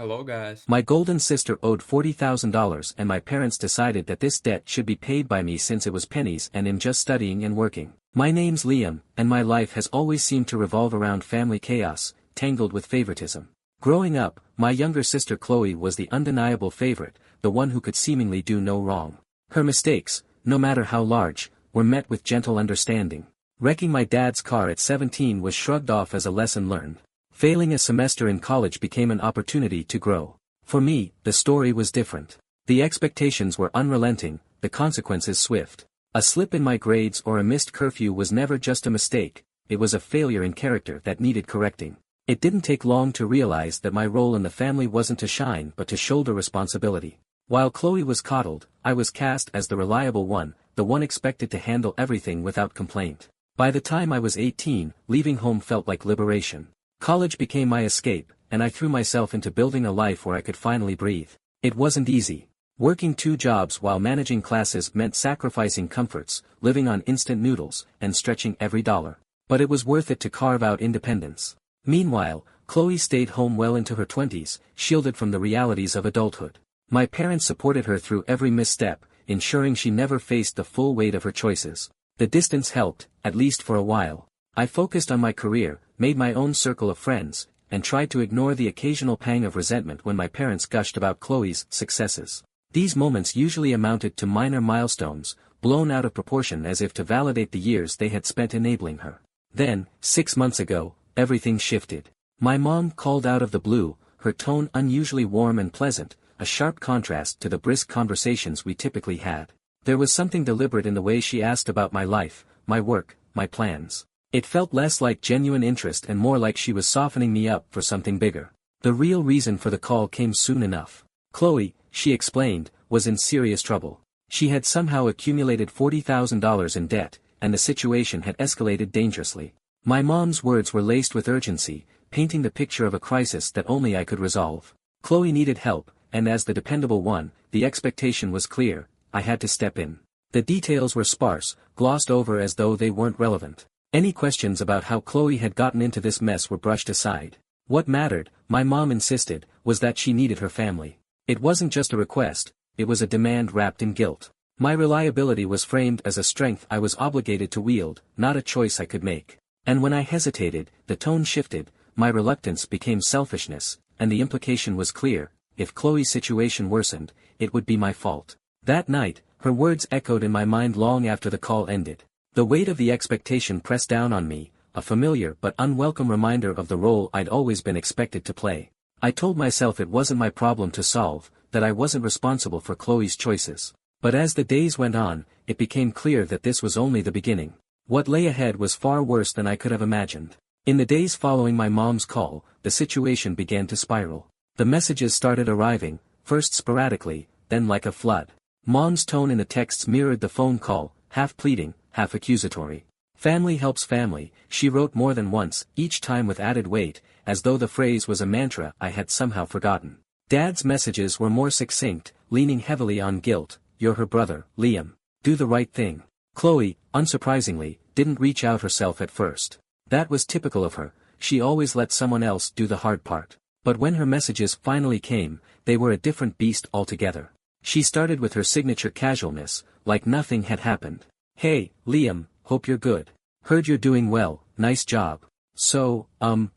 Hello guys. My golden sister owed $40,000 and my parents decided that this debt should be paid by me since it was pennies and in just studying and working. My name's Liam, and my life has always seemed to revolve around family chaos, tangled with favoritism. Growing up, my younger sister Chloe was the undeniable favorite, the one who could seemingly do no wrong. Her mistakes, no matter how large, were met with gentle understanding. Wrecking my dad's car at 17 was shrugged off as a lesson learned. Failing a semester in college became an opportunity to grow. For me, the story was different. The expectations were unrelenting, the consequences swift. A slip in my grades or a missed curfew was never just a mistake, it was a failure in character that needed correcting. It didn't take long to realize that my role in the family wasn't to shine but to shoulder responsibility. While Chloe was coddled, I was cast as the reliable one, the one expected to handle everything without complaint. By the time I was 18, leaving home felt like liberation. College became my escape, and I threw myself into building a life where I could finally breathe. It wasn't easy. Working 2 jobs while managing classes meant sacrificing comforts, living on instant noodles, and stretching every dollar. But it was worth it to carve out independence. Meanwhile, Chloe stayed home well into her 20s, shielded from the realities of adulthood. My parents supported her through every misstep, ensuring she never faced the full weight of her choices. The distance helped, at least for a while. I focused on my career, made my own circle of friends, and tried to ignore the occasional pang of resentment when my parents gushed about Chloe's successes. These moments usually amounted to minor milestones, blown out of proportion as if to validate the years they had spent enabling her. Then, 6 months ago, everything shifted. My mom called out of the blue, her tone unusually warm and pleasant, a sharp contrast to the brisk conversations we typically had. There was something deliberate in the way she asked about my life, my work, my plans. It felt less like genuine interest and more like she was softening me up for something bigger. The real reason for the call came soon enough. Chloe, she explained, was in serious trouble. She had somehow accumulated $40,000 in debt, and the situation had escalated dangerously. My mom's words were laced with urgency, painting the picture of a crisis that only I could resolve. Chloe needed help, and as the dependable one, the expectation was clear, I had to step in. The details were sparse, glossed over as though they weren't relevant. Any questions about how Chloe had gotten into this mess were brushed aside. What mattered, my mom insisted, was that she needed her family. It wasn't just a request, it was a demand wrapped in guilt. My reliability was framed as a strength I was obligated to wield, not a choice I could make. And when I hesitated, the tone shifted, my reluctance became selfishness, and the implication was clear, if Chloe's situation worsened, it would be my fault. That night, her words echoed in my mind long after the call ended. The weight of the expectation pressed down on me, a familiar but unwelcome reminder of the role I'd always been expected to play. I told myself it wasn't my problem to solve, that I wasn't responsible for Chloe's choices. But as the days went on, it became clear that this was only the beginning. What lay ahead was far worse than I could have imagined. In the days following my mom's call, the situation began to spiral. The messages started arriving, first sporadically, then like a flood. Mom's tone in the texts mirrored the phone call, half pleading, half accusatory. Family helps family, she wrote more than once, each time with added weight, as though the phrase was a mantra I had somehow forgotten. Dad's messages were more succinct, leaning heavily on guilt. You're her brother, Liam. Do the right thing. Chloe, unsurprisingly, didn't reach out herself at first. That was typical of her, she always let someone else do the hard part. But when her messages finally came, they were a different beast altogether. She started with her signature casualness, like nothing had happened. Hey, Liam, hope you're good. Heard you're doing well, nice job. So,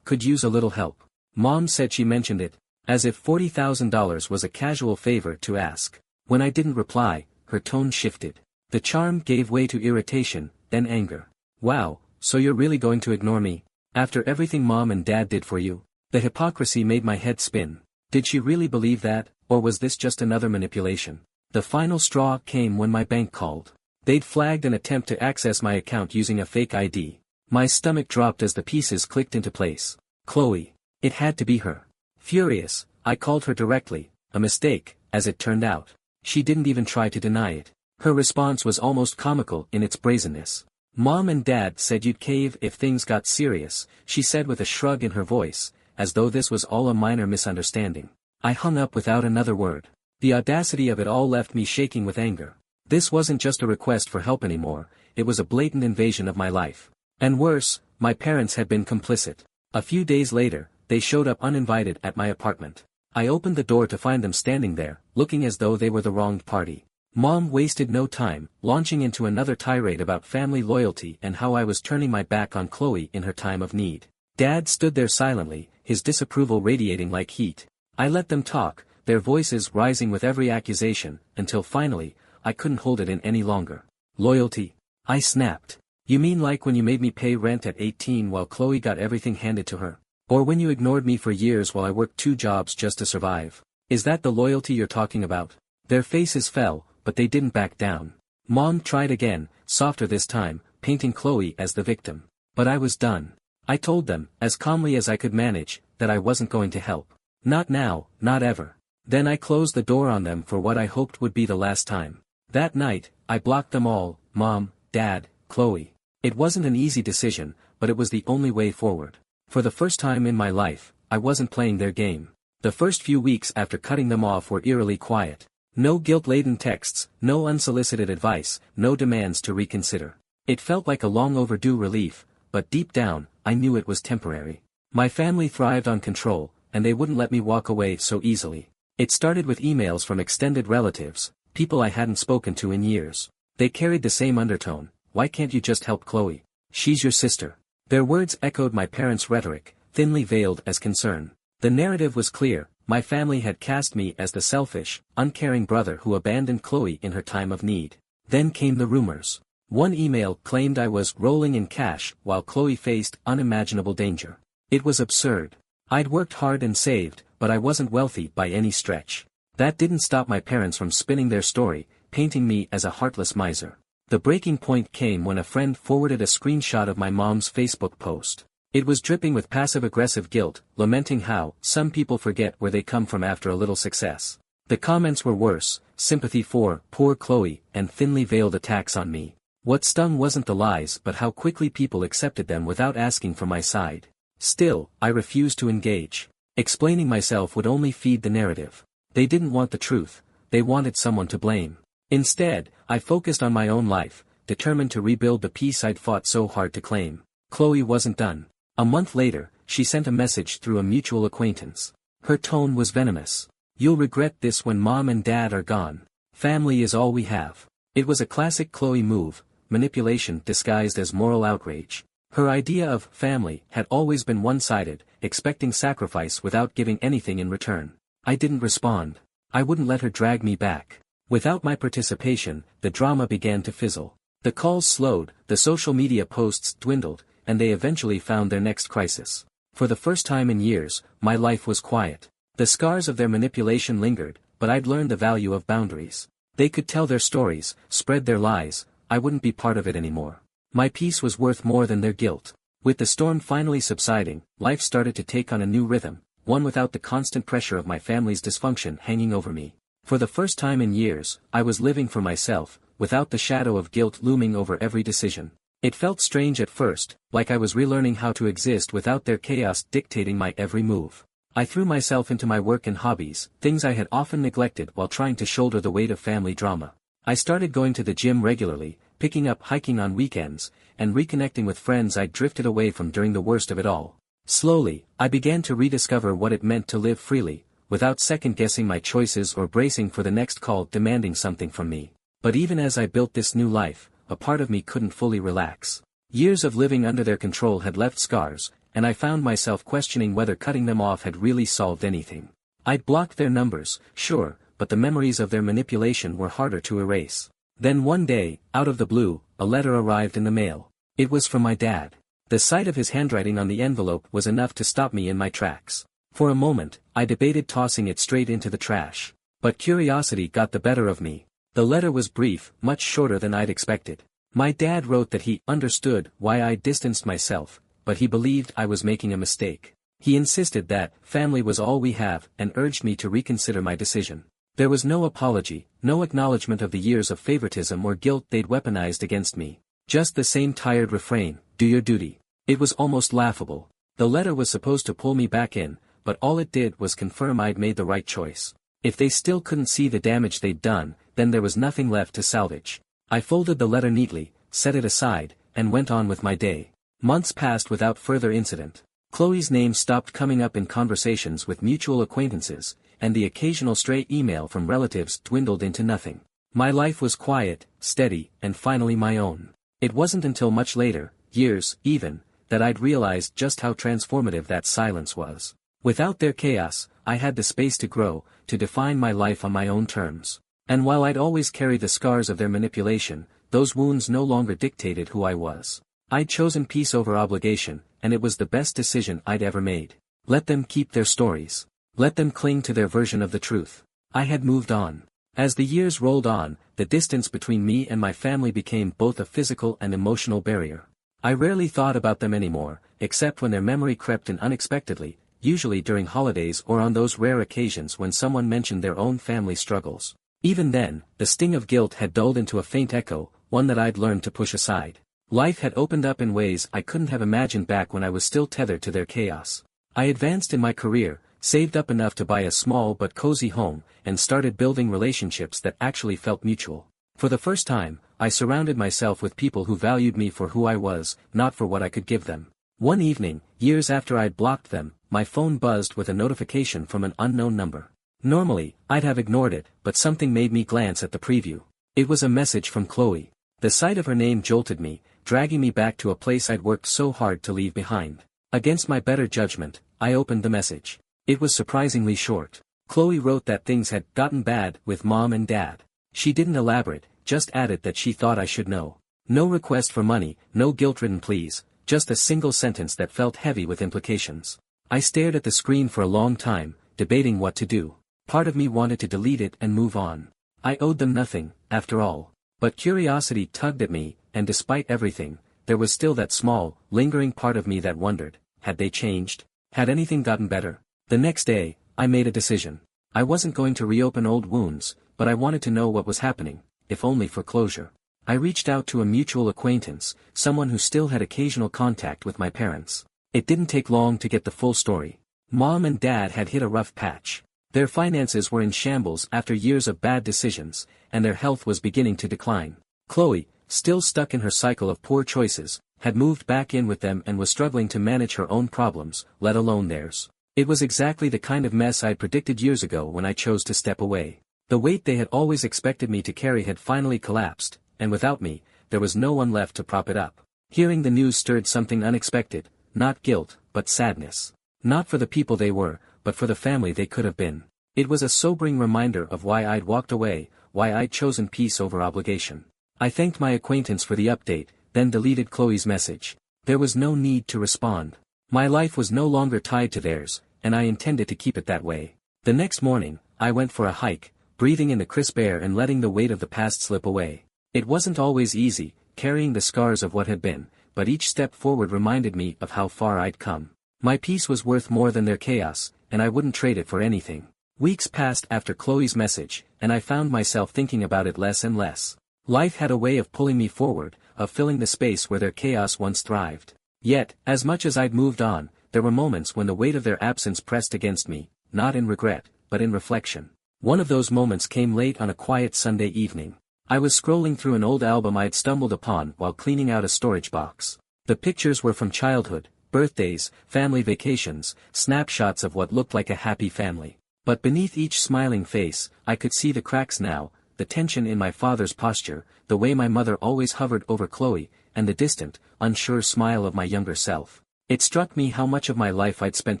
could use a little help. Mom said she mentioned it, as if $40,000 was a casual favor to ask. When I didn't reply, her tone shifted. The charm gave way to irritation, then anger. Wow, so you're really going to ignore me? After everything Mom and Dad did for you? The hypocrisy made my head spin. Did she really believe that, or was this just another manipulation? The final straw came when my bank called. They'd flagged an attempt to access my account using a fake ID. My stomach dropped as the pieces clicked into place. Chloe. It had to be her. Furious, I called her directly, a mistake, as it turned out. She didn't even try to deny it. Her response was almost comical in its brazenness. Mom and Dad said you'd cave if things got serious, she said with a shrug in her voice, as though this was all a minor misunderstanding. I hung up without another word. The audacity of it all left me shaking with anger. This wasn't just a request for help anymore, it was a blatant invasion of my life. And worse, my parents had been complicit. A few days later, they showed up uninvited at my apartment. I opened the door to find them standing there, looking as though they were the wronged party. Mom wasted no time, launching into another tirade about family loyalty and how I was turning my back on Chloe in her time of need. Dad stood there silently, his disapproval radiating like heat. I let them talk, their voices rising with every accusation, until finally, I couldn't hold it in any longer. Loyalty? I snapped. You mean like when you made me pay rent at 18 while Chloe got everything handed to her? Or when you ignored me for years while I worked 2 jobs just to survive? Is that the loyalty you're talking about? Their faces fell, but they didn't back down. Mom tried again, softer this time, painting Chloe as the victim. But I was done. I told them, as calmly as I could manage, that I wasn't going to help. Not now, not ever. Then I closed the door on them for what I hoped would be the last time. That night, I blocked them all, Mom, Dad, Chloe. It wasn't an easy decision, but it was the only way forward. For the first time in my life, I wasn't playing their game. The first few weeks after cutting them off were eerily quiet. No guilt-laden texts, no unsolicited advice, no demands to reconsider. It felt like a long overdue relief, but deep down, I knew it was temporary. My family thrived on control, and they wouldn't let me walk away so easily. It started with emails from extended relatives, people I hadn't spoken to in years. They carried the same undertone: why can't you just help Chloe? She's your sister. Their words echoed my parents' rhetoric, thinly veiled as concern. The narrative was clear: my family had cast me as the selfish, uncaring brother who abandoned Chloe in her time of need. Then came the rumors. One email claimed I was rolling in cash while Chloe faced unimaginable danger. It was absurd. I'd worked hard and saved, but I wasn't wealthy by any stretch. That didn't stop my parents from spinning their story, painting me as a heartless miser. The breaking point came when a friend forwarded a screenshot of my mom's Facebook post. It was dripping with passive-aggressive guilt, lamenting how some people forget where they come from after a little success. The comments were worse: sympathy for poor Chloe, and thinly veiled attacks on me. What stung wasn't the lies but how quickly people accepted them without asking for my side. Still, I refused to engage. Explaining myself would only feed the narrative. They didn't want the truth, they wanted someone to blame. Instead, I focused on my own life, determined to rebuild the peace I'd fought so hard to claim. Chloe wasn't done. A month later, she sent a message through a mutual acquaintance. Her tone was venomous. You'll regret this when Mom and Dad are gone. Family is all we have. It was a classic Chloe move, manipulation disguised as moral outrage. Her idea of family had always been one-sided, expecting sacrifice without giving anything in return. I didn't respond. I wouldn't let her drag me back. Without my participation, the drama began to fizzle. The calls slowed, the social media posts dwindled, and they eventually found their next crisis. For the first time in years, my life was quiet. The scars of their manipulation lingered, but I'd learned the value of boundaries. They could tell their stories, spread their lies, I wouldn't be part of it anymore. My peace was worth more than their guilt. With the storm finally subsiding, life started to take on a new rhythm, one without the constant pressure of my family's dysfunction hanging over me. For the first time in years, I was living for myself, without the shadow of guilt looming over every decision. It felt strange at first, like I was relearning how to exist without their chaos dictating my every move. I threw myself into my work and hobbies, things I had often neglected while trying to shoulder the weight of family drama. I started going to the gym regularly, picking up hiking on weekends, and reconnecting with friends I'd drifted away from during the worst of it all. Slowly, I began to rediscover what it meant to live freely, without second-guessing my choices or bracing for the next call demanding something from me. But even as I built this new life, a part of me couldn't fully relax. Years of living under their control had left scars, and I found myself questioning whether cutting them off had really solved anything. I'd blocked their numbers, sure, but the memories of their manipulation were harder to erase. Then one day, out of the blue, a letter arrived in the mail. It was from my dad. The sight of his handwriting on the envelope was enough to stop me in my tracks. For a moment, I debated tossing it straight into the trash. But curiosity got the better of me. The letter was brief, much shorter than I'd expected. My dad wrote that he understood why I distanced myself, but he believed I was making a mistake. He insisted that family was all we have and urged me to reconsider my decision. There was no apology, no acknowledgement of the years of favoritism or guilt they'd weaponized against me. Just the same tired refrain: do your duty. It was almost laughable. The letter was supposed to pull me back in, but all it did was confirm I'd made the right choice. If they still couldn't see the damage they'd done, then there was nothing left to salvage. I folded the letter neatly, set it aside, and went on with my day. Months passed without further incident. Chloe's name stopped coming up in conversations with mutual acquaintances, and the occasional stray email from relatives dwindled into nothing. My life was quiet, steady, and finally my own. It wasn't until much later, years, even, that I'd realized just how transformative that silence was. Without their chaos, I had the space to grow, to define my life on my own terms. And while I'd always carry the scars of their manipulation, those wounds no longer dictated who I was. I'd chosen peace over obligation, and it was the best decision I'd ever made. Let them keep their stories. Let them cling to their version of the truth. I had moved on. As the years rolled on, the distance between me and my family became both a physical and emotional barrier. I rarely thought about them anymore, except when their memory crept in unexpectedly, usually during holidays or on those rare occasions when someone mentioned their own family struggles. Even then, the sting of guilt had dulled into a faint echo, one that I'd learned to push aside. Life had opened up in ways I couldn't have imagined back when I was still tethered to their chaos. I advanced in my career, saved up enough to buy a small but cozy home, and started building relationships that actually felt mutual. For the first time, I surrounded myself with people who valued me for who I was, not for what I could give them. One evening, years after I'd blocked them, my phone buzzed with a notification from an unknown number. Normally, I'd have ignored it, but something made me glance at the preview. It was a message from Chloe. The sight of her name jolted me, dragging me back to a place I'd worked so hard to leave behind. Against my better judgment, I opened the message. It was surprisingly short. Chloe wrote that things had gotten bad with Mom and Dad. She didn't elaborate, just added that she thought I should know. No request for money, no guilt-ridden pleas, just a single sentence that felt heavy with implications. I stared at the screen for a long time, debating what to do. Part of me wanted to delete it and move on. I owed them nothing, after all. But curiosity tugged at me, and despite everything, there was still that small, lingering part of me that wondered, had they changed? Had anything gotten better? The next day, I made a decision. I wasn't going to reopen old wounds, but I wanted to know what was happening, if only for closure. I reached out to a mutual acquaintance, someone who still had occasional contact with my parents. It didn't take long to get the full story. Mom and Dad had hit a rough patch. Their finances were in shambles after years of bad decisions, and their health was beginning to decline. Chloe, still stuck in her cycle of poor choices, had moved back in with them and was struggling to manage her own problems, let alone theirs. It was exactly the kind of mess I'd predicted years ago when I chose to step away. The weight they had always expected me to carry had finally collapsed, and without me, there was no one left to prop it up. Hearing the news stirred something unexpected, not guilt, but sadness. Not for the people they were, but for the family they could have been. It was a sobering reminder of why I'd walked away, why I'd chosen peace over obligation. I thanked my acquaintance for the update, then deleted Chloe's message. There was no need to respond. My life was no longer tied to theirs, and I intended to keep it that way. The next morning, I went for a hike, breathing in the crisp air and letting the weight of the past slip away. It wasn't always easy, carrying the scars of what had been, but each step forward reminded me of how far I'd come. My peace was worth more than their chaos, and I wouldn't trade it for anything. Weeks passed after Chloe's message, and I found myself thinking about it less and less. Life had a way of pulling me forward, of filling the space where their chaos once thrived. Yet, as much as I'd moved on, there were moments when the weight of their absence pressed against me, not in regret, but in reflection. One of those moments came late on a quiet Sunday evening. I was scrolling through an old album I'd stumbled upon while cleaning out a storage box. The pictures were from childhood, birthdays, family vacations, snapshots of what looked like a happy family. But beneath each smiling face, I could see the cracks now, the tension in my father's posture, the way my mother always hovered over Chloe, and the distant, unsure smile of my younger self. It struck me how much of my life I'd spent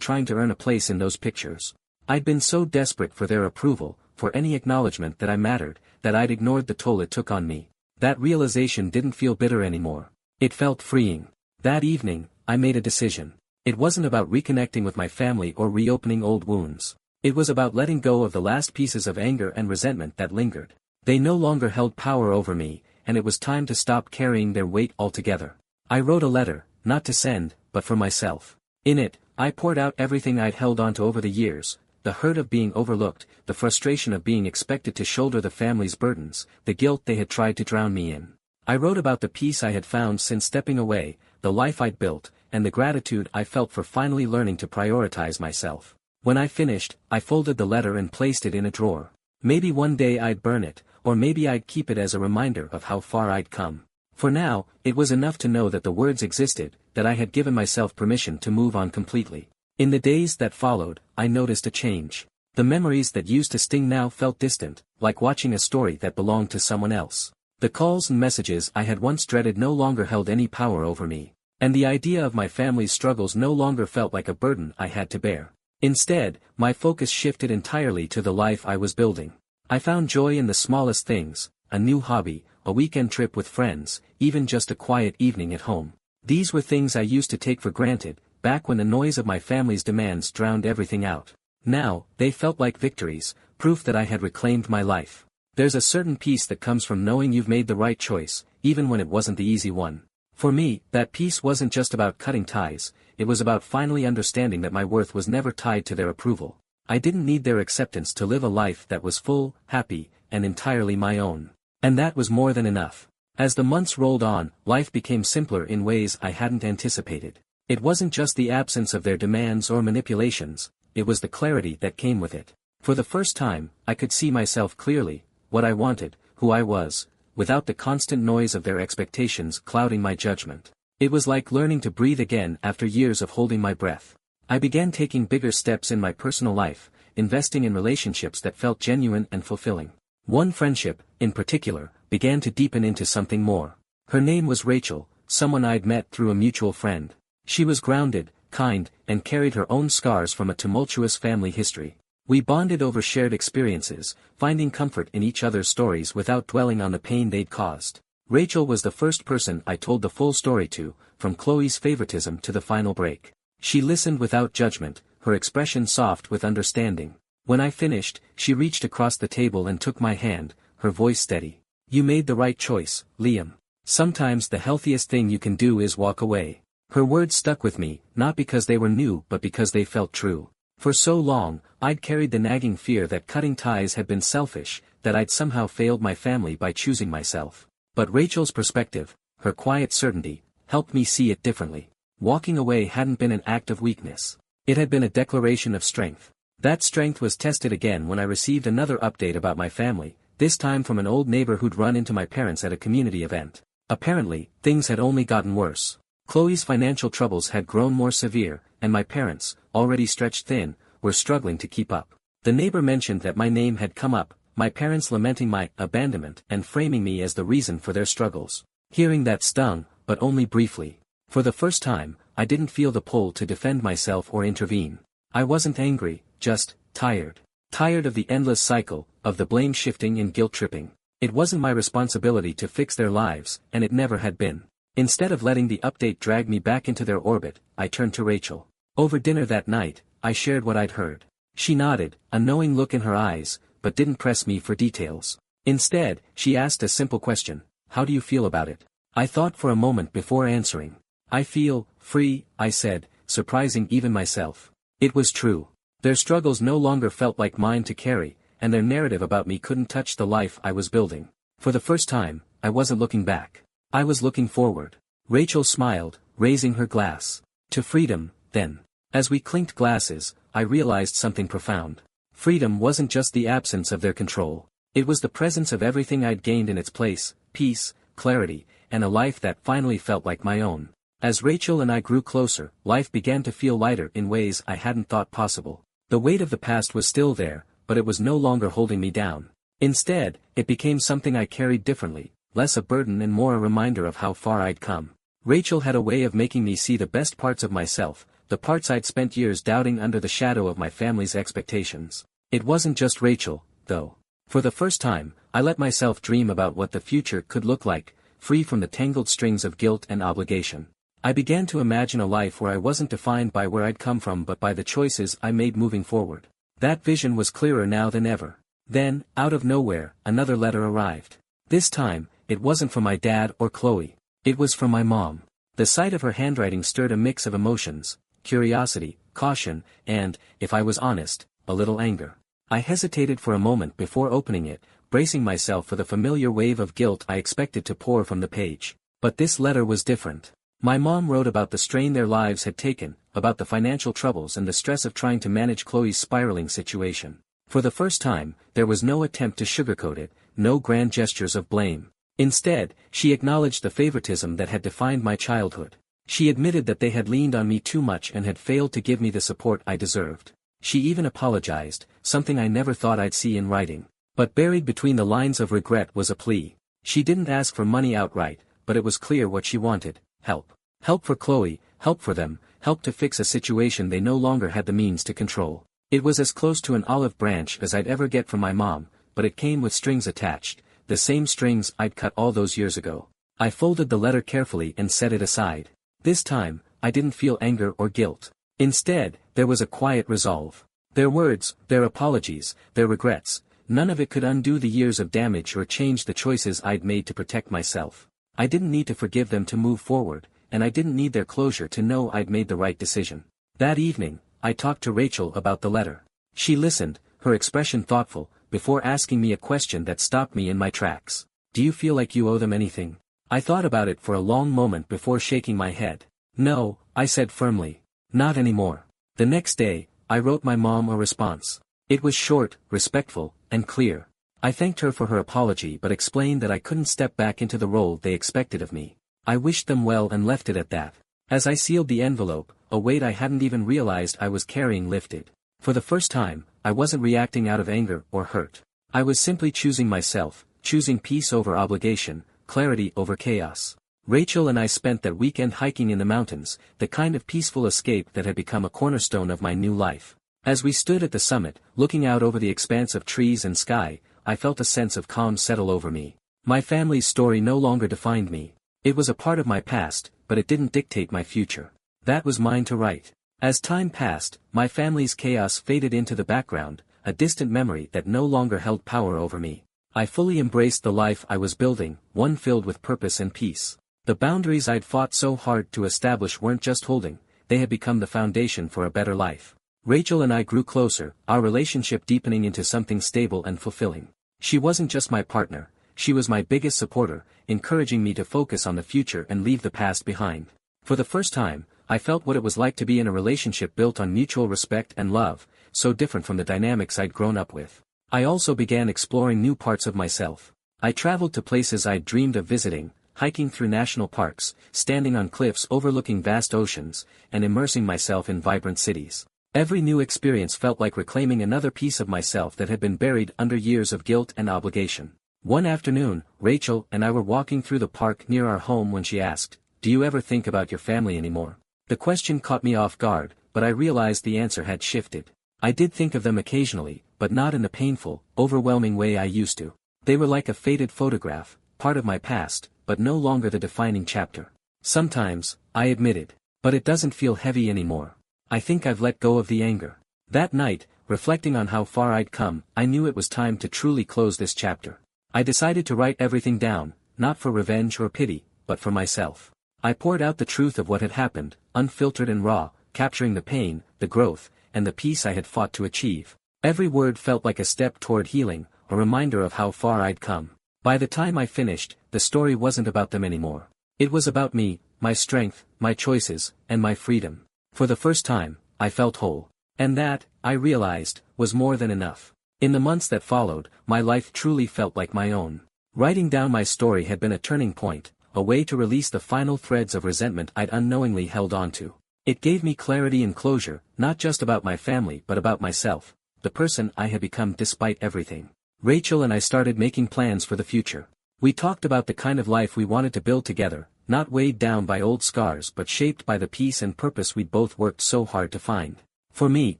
trying to earn a place in those pictures. I'd been so desperate for their approval, for any acknowledgement that I mattered, that I'd ignored the toll it took on me. That realization didn't feel bitter anymore. It felt freeing. That evening, I made a decision. It wasn't about reconnecting with my family or reopening old wounds. It was about letting go of the last pieces of anger and resentment that lingered. They no longer held power over me, and it was time to stop carrying their weight altogether. I wrote a letter, not to send, but for myself. In it, I poured out everything I'd held onto over the years, the hurt of being overlooked, the frustration of being expected to shoulder the family's burdens, the guilt they had tried to drown me in. I wrote about the peace I had found since stepping away, the life I'd built, and the gratitude I felt for finally learning to prioritize myself. When I finished, I folded the letter and placed it in a drawer. Maybe one day I'd burn it, or maybe I'd keep it as a reminder of how far I'd come. For now, it was enough to know that the words existed, that I had given myself permission to move on completely. In the days that followed, I noticed a change. The memories that used to sting now felt distant, like watching a story that belonged to someone else. The calls and messages I had once dreaded no longer held any power over me, and the idea of my family's struggles no longer felt like a burden I had to bear. Instead, my focus shifted entirely to the life I was building. I found joy in the smallest things, a new hobby, a weekend trip with friends, even just a quiet evening at home. These were things I used to take for granted, back when the noise of my family's demands drowned everything out. Now, they felt like victories, proof that I had reclaimed my life. There's a certain peace that comes from knowing you've made the right choice, even when it wasn't the easy one. For me, that peace wasn't just about cutting ties, it was about finally understanding that my worth was never tied to their approval. I didn't need their acceptance to live a life that was full, happy, and entirely my own. And that was more than enough. As the months rolled on, life became simpler in ways I hadn't anticipated. It wasn't just the absence of their demands or manipulations, it was the clarity that came with it. For the first time, I could see myself clearly, what I wanted, who I was, without the constant noise of their expectations clouding my judgment. It was like learning to breathe again after years of holding my breath. I began taking bigger steps in my personal life, investing in relationships that felt genuine and fulfilling. One friendship, in particular, began to deepen into something more. Her name was Rachel, someone I'd met through a mutual friend. She was grounded, kind, and carried her own scars from a tumultuous family history. We bonded over shared experiences, finding comfort in each other's stories without dwelling on the pain they'd caused. Rachel was the first person I told the full story to, from Chloe's favoritism to the final break. She listened without judgment, her expression soft with understanding. When I finished, she reached across the table and took my hand, her voice steady. "You made the right choice, Liam. Sometimes the healthiest thing you can do is walk away." Her words stuck with me, not because they were new but because they felt true. For so long, I'd carried the nagging fear that cutting ties had been selfish, that I'd somehow failed my family by choosing myself. But Rachel's perspective, her quiet certainty, helped me see it differently. Walking away hadn't been an act of weakness. It had been a declaration of strength. That strength was tested again when I received another update about my family, this time from an old neighbor who'd run into my parents at a community event. Apparently, things had only gotten worse. Chloe's financial troubles had grown more severe, and my parents, already stretched thin, were struggling to keep up. The neighbor mentioned that my name had come up, my parents lamenting my abandonment and framing me as the reason for their struggles. Hearing that stung, but only briefly. For the first time, I didn't feel the pull to defend myself or intervene. I wasn't angry, just tired. Tired of the endless cycle, of the blame shifting and guilt tripping. It wasn't my responsibility to fix their lives, and it never had been. Instead of letting the update drag me back into their orbit, I turned to Rachel. Over dinner that night, I shared what I'd heard. She nodded, a knowing look in her eyes, but didn't press me for details. Instead, she asked a simple question: "How do you feel about it?" I thought for a moment before answering. "I feel free," I said, surprising even myself. It was true. Their struggles no longer felt like mine to carry, and their narrative about me couldn't touch the life I was building. For the first time, I wasn't looking back. I was looking forward. Rachel smiled, raising her glass. "To freedom, then." As we clinked glasses, I realized something profound. Freedom wasn't just the absence of their control. It was the presence of everything I'd gained in its place: peace, clarity, and a life that finally felt like my own. As Rachel and I grew closer, life began to feel lighter in ways I hadn't thought possible. The weight of the past was still there, but it was no longer holding me down. Instead, it became something I carried differently, less a burden and more a reminder of how far I'd come. Rachel had a way of making me see the best parts of myself, the parts I'd spent years doubting under the shadow of my family's expectations. It wasn't just Rachel, though. For the first time, I let myself dream about what the future could look like, free from the tangled strings of guilt and obligation. I began to imagine a life where I wasn't defined by where I'd come from but by the choices I made moving forward. That vision was clearer now than ever. Then, out of nowhere, another letter arrived. This time, it wasn't from my dad or Chloe. It was from my mom. The sight of her handwriting stirred a mix of emotions: curiosity, caution, and, if I was honest, a little anger. I hesitated for a moment before opening it, bracing myself for the familiar wave of guilt I expected to pour from the page. But this letter was different. My mom wrote about the strain their lives had taken, about the financial troubles and the stress of trying to manage Chloe's spiraling situation. For the first time, there was no attempt to sugarcoat it, no grand gestures of blame. Instead, she acknowledged the favoritism that had defined my childhood. She admitted that they had leaned on me too much and had failed to give me the support I deserved. She even apologized, something I never thought I'd see in writing. But buried between the lines of regret was a plea. She didn't ask for money outright, but it was clear what she wanted: help. Help for Chloe, help for them, help to fix a situation they no longer had the means to control. It was as close to an olive branch as I'd ever get from my mom, but it came with strings attached, the same strings I'd cut all those years ago. I folded the letter carefully and set it aside. This time, I didn't feel anger or guilt. Instead, there was a quiet resolve. Their words, their apologies, their regrets, none of it could undo the years of damage or change the choices I'd made to protect myself. I didn't need to forgive them to move forward, and I didn't need their closure to know I'd made the right decision. That evening, I talked to Rachel about the letter. She listened, her expression thoughtful, before asking me a question that stopped me in my tracks. Do you feel like you owe them anything? I thought about it for a long moment before shaking my head. No, I said firmly. Not anymore. The next day, I wrote my mom a response. It was short, respectful, and clear. I thanked her for her apology but explained that I couldn't step back into the role they expected of me. I wished them well and left it at that. As I sealed the envelope, a weight I hadn't even realized I was carrying lifted. For the first time, I wasn't reacting out of anger or hurt. I was simply choosing myself, choosing peace over obligation, clarity over chaos. Rachel and I spent that weekend hiking in the mountains, the kind of peaceful escape that had become a cornerstone of my new life. As we stood at the summit, looking out over the expanse of trees and sky, I felt a sense of calm settle over me. My family's story no longer defined me. It was a part of my past, but it didn't dictate my future. That was mine to write. As time passed, my family's chaos faded into the background, a distant memory that no longer held power over me. I fully embraced the life I was building, one filled with purpose and peace. The boundaries I'd fought so hard to establish weren't just holding, they had become the foundation for a better life. Rachel and I grew closer, our relationship deepening into something stable and fulfilling. She wasn't just my partner, she was my biggest supporter, encouraging me to focus on the future and leave the past behind. For the first time, I felt what it was like to be in a relationship built on mutual respect and love, so different from the dynamics I'd grown up with. I also began exploring new parts of myself. I traveled to places I'd dreamed of visiting, hiking through national parks, standing on cliffs overlooking vast oceans, and immersing myself in vibrant cities. Every new experience felt like reclaiming another piece of myself that had been buried under years of guilt and obligation. One afternoon, Rachel and I were walking through the park near our home when she asked, "Do you ever think about your family anymore?" The question caught me off guard, but I realized the answer had shifted. I did think of them occasionally, but not in the painful, overwhelming way I used to. They were like a faded photograph, part of my past, but no longer the defining chapter. Sometimes, I admitted, but it doesn't feel heavy anymore. I think I've let go of the anger. That night, reflecting on how far I'd come, I knew it was time to truly close this chapter. I decided to write everything down, not for revenge or pity, but for myself. I poured out the truth of what had happened, unfiltered and raw, capturing the pain, the growth, and the peace I had fought to achieve. Every word felt like a step toward healing, a reminder of how far I'd come. By the time I finished, the story wasn't about them anymore. It was about me, my strength, my choices, and my freedom. For the first time, I felt whole. And that, I realized, was more than enough. In the months that followed, my life truly felt like my own. Writing down my story had been a turning point, a way to release the final threads of resentment I'd unknowingly held onto. It gave me clarity and closure, not just about my family but about myself, the person I had become despite everything. Rachel and I started making plans for the future. We talked about the kind of life we wanted to build together, not weighed down by old scars but shaped by the peace and purpose we'd both worked so hard to find. For me,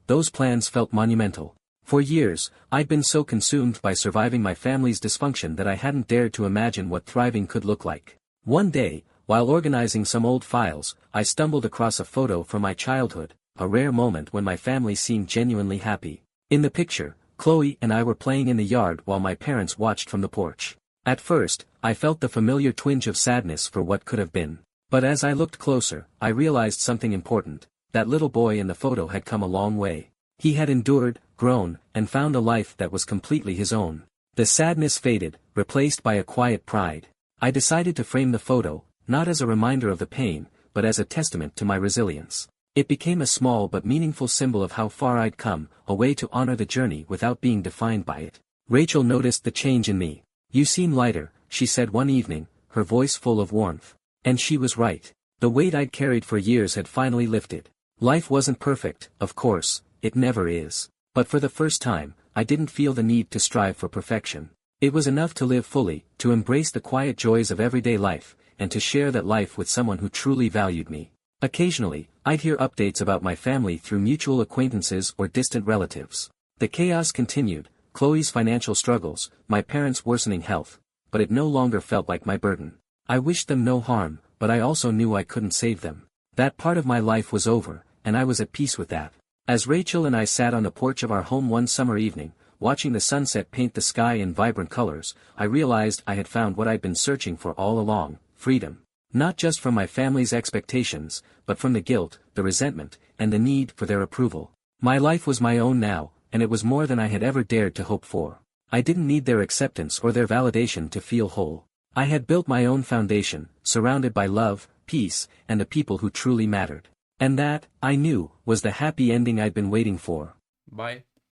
those plans felt monumental. For years, I'd been so consumed by surviving my family's dysfunction that I hadn't dared to imagine what thriving could look like. One day, while organizing some old files, I stumbled across a photo from my childhood, a rare moment when my family seemed genuinely happy. In the picture, Chloe and I were playing in the yard while my parents watched from the porch. At first, I felt the familiar twinge of sadness for what could have been. But as I looked closer, I realized something important. That little boy in the photo had come a long way. He had endured, grown, and found a life that was completely his own. The sadness faded, replaced by a quiet pride. I decided to frame the photo, not as a reminder of the pain, but as a testament to my resilience. It became a small but meaningful symbol of how far I'd come, a way to honor the journey without being defined by it. Rachel noticed the change in me. "You seem lighter," she said one evening, her voice full of warmth. And she was right. The weight I'd carried for years had finally lifted. Life wasn't perfect, of course, it never is. But for the first time, I didn't feel the need to strive for perfection. It was enough to live fully, to embrace the quiet joys of everyday life, and to share that life with someone who truly valued me. Occasionally, I'd hear updates about my family through mutual acquaintances or distant relatives. The chaos continued, Chloe's financial struggles, my parents' worsening health, but it no longer felt like my burden. I wished them no harm, but I also knew I couldn't save them. That part of my life was over, and I was at peace with that. As Rachel and I sat on the porch of our home one summer evening, watching the sunset paint the sky in vibrant colors, I realized I had found what I'd been searching for all along: freedom. Not just from my family's expectations, but from the guilt, the resentment, and the need for their approval. My life was my own now, and it was more than I had ever dared to hope for. I didn't need their acceptance or their validation to feel whole. I had built my own foundation, surrounded by love, peace, and the people who truly mattered. And that, I knew, was the happy ending I'd been waiting for. Bye.